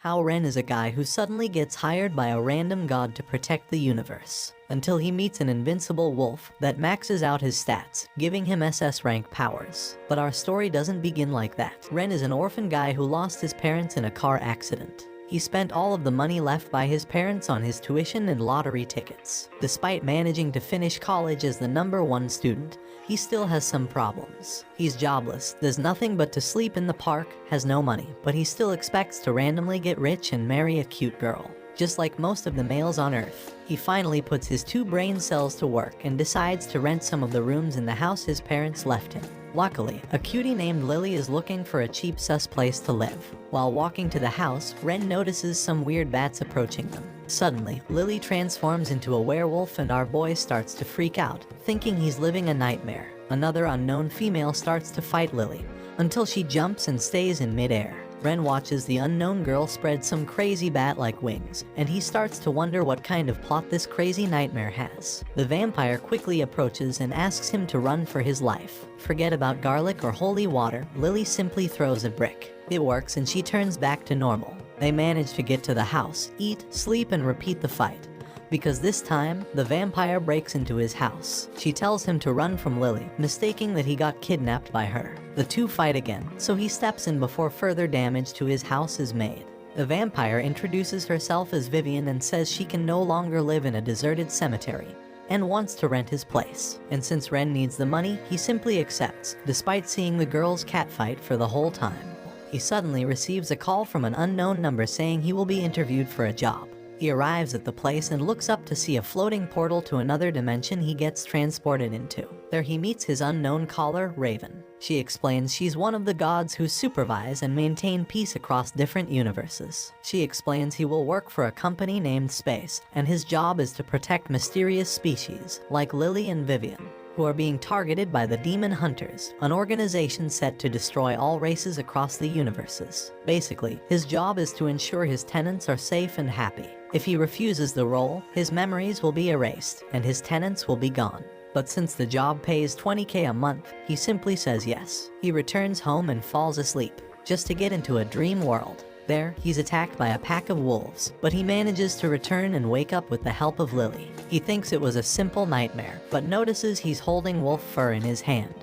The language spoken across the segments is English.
Hao Ren is a guy who suddenly gets hired by a random god to protect the universe, until he meets an invincible wolf that maxes out his stats, giving him SS rank powers. But our story doesn't begin like that. Ren is an orphan guy who lost his parents in a car accident. He spent all of the money left by his parents on his tuition and lottery tickets. Despite managing to finish college as the #1 student, he still has some problems. He's jobless, does nothing but to sleep in the park, has no money, but he still expects to randomly get rich and marry a cute girl. Just like most of the males on Earth, he finally puts his 2 brain cells to work and decides to rent some of the rooms in the house his parents left him. Luckily, a cutie named Lily is looking for a cheap sus place to live. While walking to the house, Ren notices some weird bats approaching them. Suddenly, Lily transforms into a werewolf and our boy starts to freak out, thinking he's living a nightmare. Another unknown female starts to fight Lily, until she jumps and stays in midair. Ren watches the unknown girl spread some crazy bat-like wings, and he starts to wonder what kind of plot this crazy nightmare has. The vampire quickly approaches and asks him to run for his life. Forget about garlic or holy water, Lily simply throws a brick. It works and she turns back to normal. They manage to get to the house, eat, sleep, and repeat the fight. Because this time, the vampire breaks into his house. She tells him to run from Lily, mistaking that he got kidnapped by her. The two fight again, so he steps in before further damage to his house is made. The vampire introduces herself as Vivian and says she can no longer live in a deserted cemetery, and wants to rent his place. And since Ren needs the money, he simply accepts, despite seeing the girls catfight for the whole time. He suddenly receives a call from an unknown number saying he will be interviewed for a job. He arrives at the place and looks up to see a floating portal to another dimension he gets transported into. There he meets his unknown caller, Raven. She explains she's one of the gods who supervise and maintain peace across different universes. She explains he will work for a company named Space, and his job is to protect mysterious species, like Lily and Vivian, who are being targeted by the Demon Hunters, an organization set to destroy all races across the universes. Basically, his job is to ensure his tenants are safe and happy. If he refuses the role, his memories will be erased, and his tenants will be gone. But since the job pays 20k a month, he simply says yes. He returns home and falls asleep, just to get into a dream world. There, he's attacked by a pack of wolves, but he manages to return and wake up with the help of Lily. He thinks it was a simple nightmare, but notices he's holding wolf fur in his hand,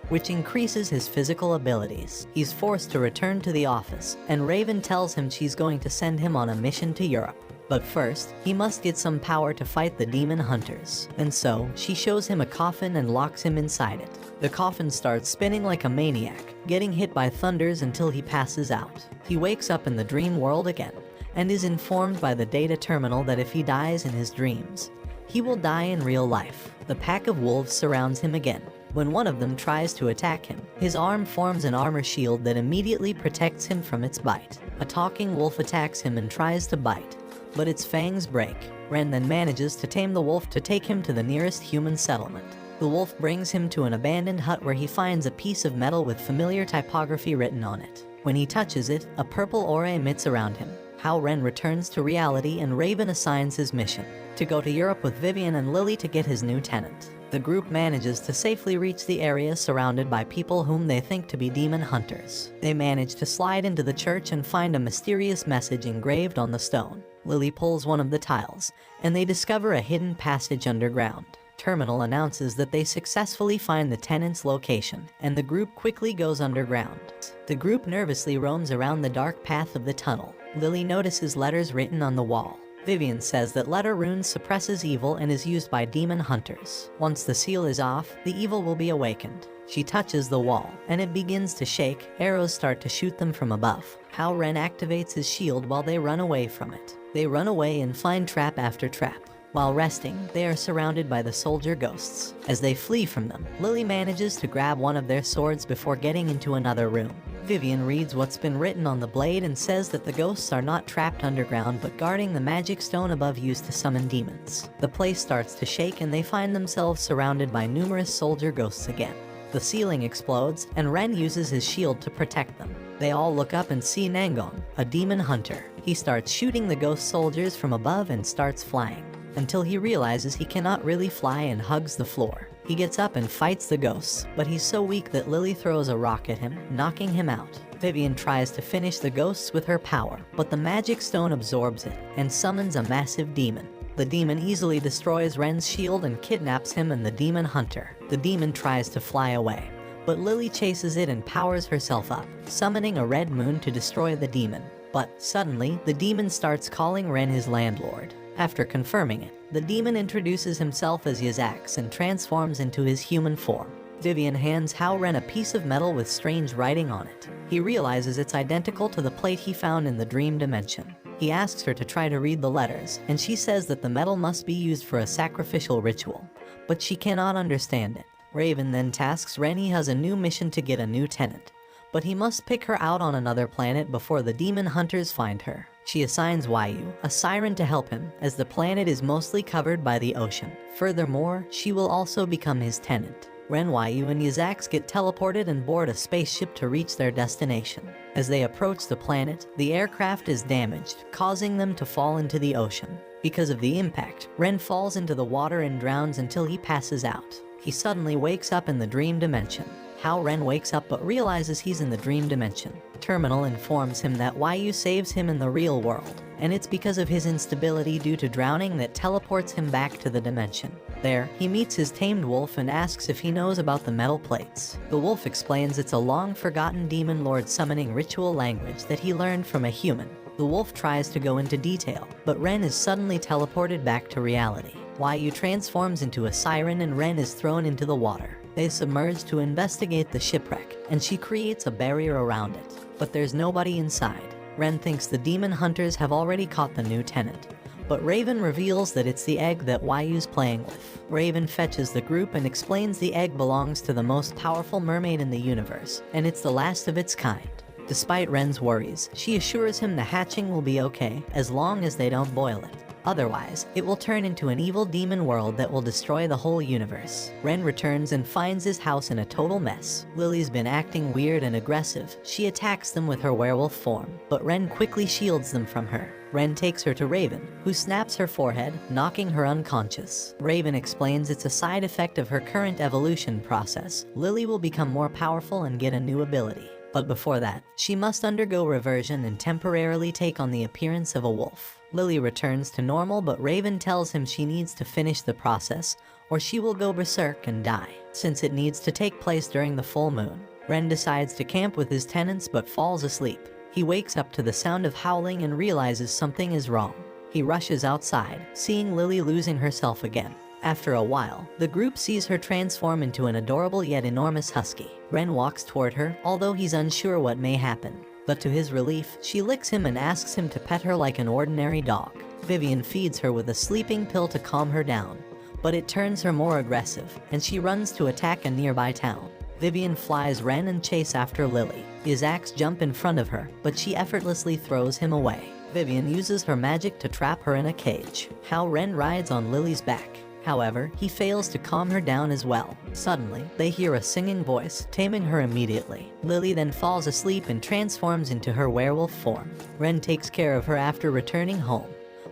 which increases his physical abilities. He's forced to return to the office, and Raven tells him she's going to send him on a mission to Europe. But first, he must get some power to fight the demon hunters. And so, she shows him a coffin and locks him inside it. The coffin starts spinning like a maniac, getting hit by thunders until he passes out. He wakes up in the dream world again, and is informed by the data terminal that if he dies in his dreams, he will die in real life. The pack of wolves surrounds him again. When one of them tries to attack him, his arm forms an armor shield that immediately protects him from its bite. A talking wolf attacks him and tries to bite, but its fangs break. Ren then manages to tame the wolf to take him to the nearest human settlement. The wolf brings him to an abandoned hut where he finds a piece of metal with familiar typography written on it. When he touches it, a purple aura emits around him. Hao Ren returns to reality and Raven assigns his mission to go to Europe with Vivian and Lily to get his new tenant. The group manages to safely reach the area surrounded by people whom they think to be demon hunters. They manage to slide into the church and find a mysterious message engraved on the stone. Lily pulls one of the tiles, and they discover a hidden passage underground. Terminal announces that they successfully find the tenant's location, and the group quickly goes underground. The group nervously roams around the dark path of the tunnel. Lily notices letters written on the wall. Vivian says that letter runes suppresses evil and is used by demon hunters. Once the seal is off, the evil will be awakened. She touches the wall, and it begins to shake. Arrows start to shoot them from above. Hao Ren activates his shield while they run away from it. They run away and find trap after trap. While resting, they are surrounded by the soldier ghosts. As they flee from them, Lily manages to grab one of their swords before getting into another room. Vivian reads what's been written on the blade and says that the ghosts are not trapped underground but guarding the magic stone above used to summon demons. The place starts to shake and they find themselves surrounded by numerous soldier ghosts again. The ceiling explodes, and Ren uses his shield to protect them. They all look up and see Nangong, a demon hunter. He starts shooting the ghost soldiers from above and starts flying, until he realizes he cannot really fly and hugs the floor. He gets up and fights the ghosts, but he's so weak that Lily throws a rock at him, knocking him out. Vivian tries to finish the ghosts with her power, but the magic stone absorbs it and summons a massive demon. The demon easily destroys Ren's shield and kidnaps him and the demon hunter. The demon tries to fly away, but Lily chases it and powers herself up, summoning a red moon to destroy the demon. But suddenly, the demon starts calling Ren his landlord. After confirming it, the demon introduces himself as Yichang and transforms into his human form. Vivian hands Hao Ren a piece of metal with strange writing on it. He realizes it's identical to the plate he found in the dream dimension. He asks her to try to read the letters, and she says that the metal must be used for a sacrificial ritual, but she cannot understand it. Raven then tasks Ren he has a new mission to get a new tenant, but he must pick her out on another planet before the demon hunters find her. She assigns Yu, a siren, to help him, as the planet is mostly covered by the ocean. Furthermore, she will also become his tenant. Ren, Yu, and Yichang get teleported and board a spaceship to reach their destination. As they approach the planet, the aircraft is damaged, causing them to fall into the ocean. Because of the impact, Ren falls into the water and drowns until he passes out. He suddenly wakes up in the dream dimension. Hao Ren wakes up but realizes he's in the dream dimension. Terminal informs him that Yu saves him in the real world, and it's because of his instability due to drowning that teleports him back to the dimension. There, he meets his tamed wolf and asks if he knows about the metal plates. The wolf explains it's a long-forgotten demon lord summoning ritual language that he learned from a human. The wolf tries to go into detail, but Ren is suddenly teleported back to reality. Yu transforms into a siren and Ren is thrown into the water. They submerge to investigate the shipwreck, and she creates a barrier around it. But there's nobody inside. Ren thinks the demon hunters have already caught the new tenant, but Raven reveals that it's the egg that Yu's playing with. Raven fetches the group and explains the egg belongs to the most powerful mermaid in the universe, and it's the last of its kind. Despite Ren's worries, she assures him the hatching will be okay as long as they don't boil it. Otherwise, it will turn into an evil demon world that will destroy the whole universe. Ren returns and finds his house in a total mess. Lily's been acting weird and aggressive. She attacks them with her werewolf form, but Ren quickly shields them from her. Ren takes her to Raven, who snaps her forehead, knocking her unconscious. Raven explains it's a side effect of her current evolution process. Lily will become more powerful and get a new ability. But before that, she must undergo reversion and temporarily take on the appearance of a wolf. Lily returns to normal, but Raven tells him she needs to finish the process, or she will go berserk and die, since it needs to take place during the full moon. Ren decides to camp with his tenants but falls asleep. He wakes up to the sound of howling and realizes something is wrong. He rushes outside, seeing Lily losing herself again. After a while, the group sees her transform into an adorable yet enormous husky. Ren walks toward her, although he's unsure what may happen. But to his relief, she licks him and asks him to pet her like an ordinary dog. Vivian feeds her with a sleeping pill to calm her down, but it turns her more aggressive, and she runs to attack a nearby town. Vivian flies Ren and chase after Lily. Yichang jumps in front of her, but she effortlessly throws him away. Vivian uses her magic to trap her in a cage. Hao Ren rides on Lily's back. However, he fails to calm her down as well. Suddenly, they hear a singing voice, taming her immediately. Lily then falls asleep and transforms into her werewolf form. Ren takes care of her after returning home.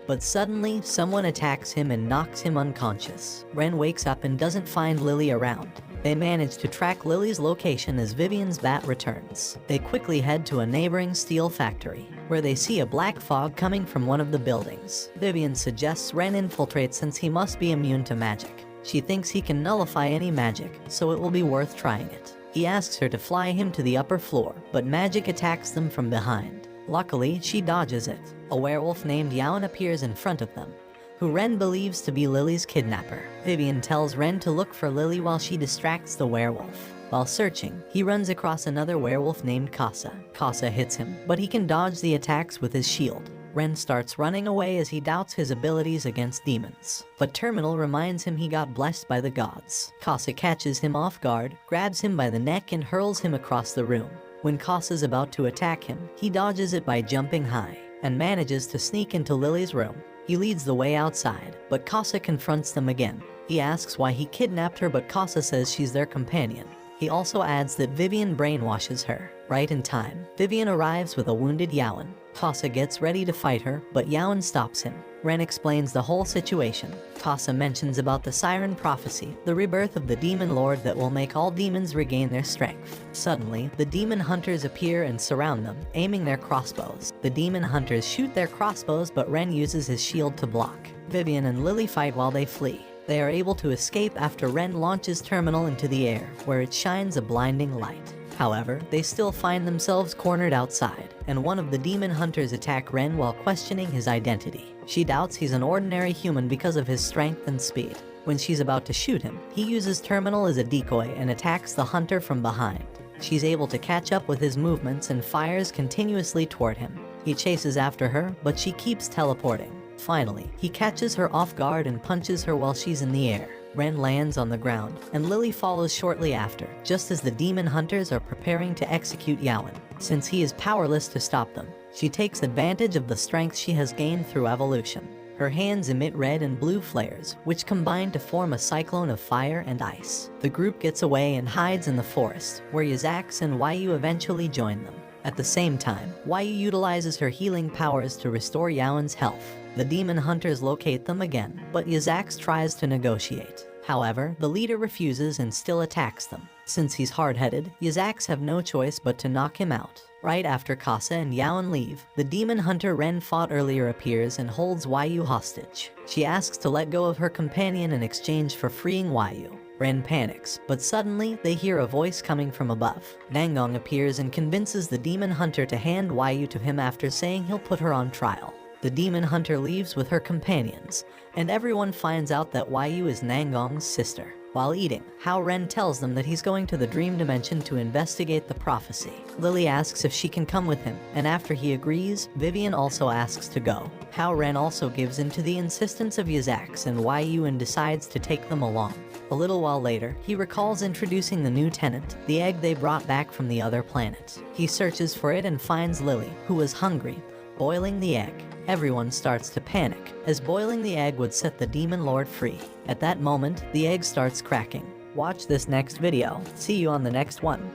But suddenly, someone attacks him and knocks him unconscious. Ren wakes up and doesn't find Lily around. They manage to track Lily's location as Vivian's bat returns. They quickly head to a neighboring steel factory, where they see a black fog coming from one of the buildings. Vivian suggests Ren infiltrate since he must be immune to magic. She thinks he can nullify any magic, so it will be worth trying it. He asks her to fly him to the upper floor, but magic attacks them from behind. Luckily, she dodges it. A werewolf named Yaon appears in front of them, who Ren believes to be Lily's kidnapper. Vivian tells Ren to look for Lily while she distracts the werewolf. While searching, he runs across another werewolf named Casa. Casa hits him, but he can dodge the attacks with his shield. Ren starts running away as he doubts his abilities against demons. But Terminal reminds him he got blessed by the gods. Casa catches him off guard, grabs him by the neck and hurls him across the room. When Casa's about to attack him, he dodges it by jumping high, and manages to sneak into Lily's room. He leads the way outside, but Casa confronts them again. He asks why he kidnapped her, but Casa says she's their companion. He also adds that Vivian brainwashes her. Right in time, Vivian arrives with a wounded Yaon. Casa gets ready to fight her, but Yaon stops him. Ren explains the whole situation. Casa mentions about the Siren Prophecy, the rebirth of the Demon Lord that will make all demons regain their strength. Suddenly, the demon hunters appear and surround them, aiming their crossbows. The demon hunters shoot their crossbows, but Ren uses his shield to block. Vivian and Lily fight while they flee. They are able to escape after Ren launches Terminal into the air, where it shines a blinding light. However, they still find themselves cornered outside, and one of the demon hunters attack Ren while questioning his identity. She doubts he's an ordinary human because of his strength and speed. When she's about to shoot him, he uses Terminal as a decoy and attacks the hunter from behind. She's able to catch up with his movements and fires continuously toward him. He chases after her, but she keeps teleporting. Finally, he catches her off guard and punches her while she's in the air. Ren lands on the ground, and Lily follows shortly after, just as the demon hunters are preparing to execute Yawen. Since he is powerless to stop them, she takes advantage of the strength she has gained through evolution. Her hands emit red and blue flares, which combine to form a cyclone of fire and ice. The group gets away and hides in the forest, where Yichang and Yu eventually join them. At the same time, Yu utilizes her healing powers to restore Yawen's health. The demon hunters locate them again, but Yichang tries to negotiate. However, the leader refuses and still attacks them. Since he's hard-headed, Yichang have no choice but to knock him out. Right after Casa and Yawen leave, the demon hunter Ren fought earlier appears and holds Yu hostage. She asks to let go of her companion in exchange for freeing Yu. Ren panics, but suddenly they hear a voice coming from above. Nangong appears and convinces the demon hunter to hand Yu to him after saying he'll put her on trial. The demon hunter leaves with her companions, and everyone finds out that Yu is Nangong's sister. While eating, Hao Ren tells them that he's going to the dream dimension to investigate the prophecy. Lily asks if she can come with him, and after he agrees, Vivian also asks to go. Hao Ren also gives in to the insistence of Yichang and Yu and decides to take them along. A little while later, he recalls introducing the new tenant, the egg they brought back from the other planet. He searches for it and finds Lily, who was hungry, boiling the egg. Everyone starts to panic, as boiling the egg would set the demon lord free. At that moment, the egg starts cracking. Watch this next video. See you on the next one.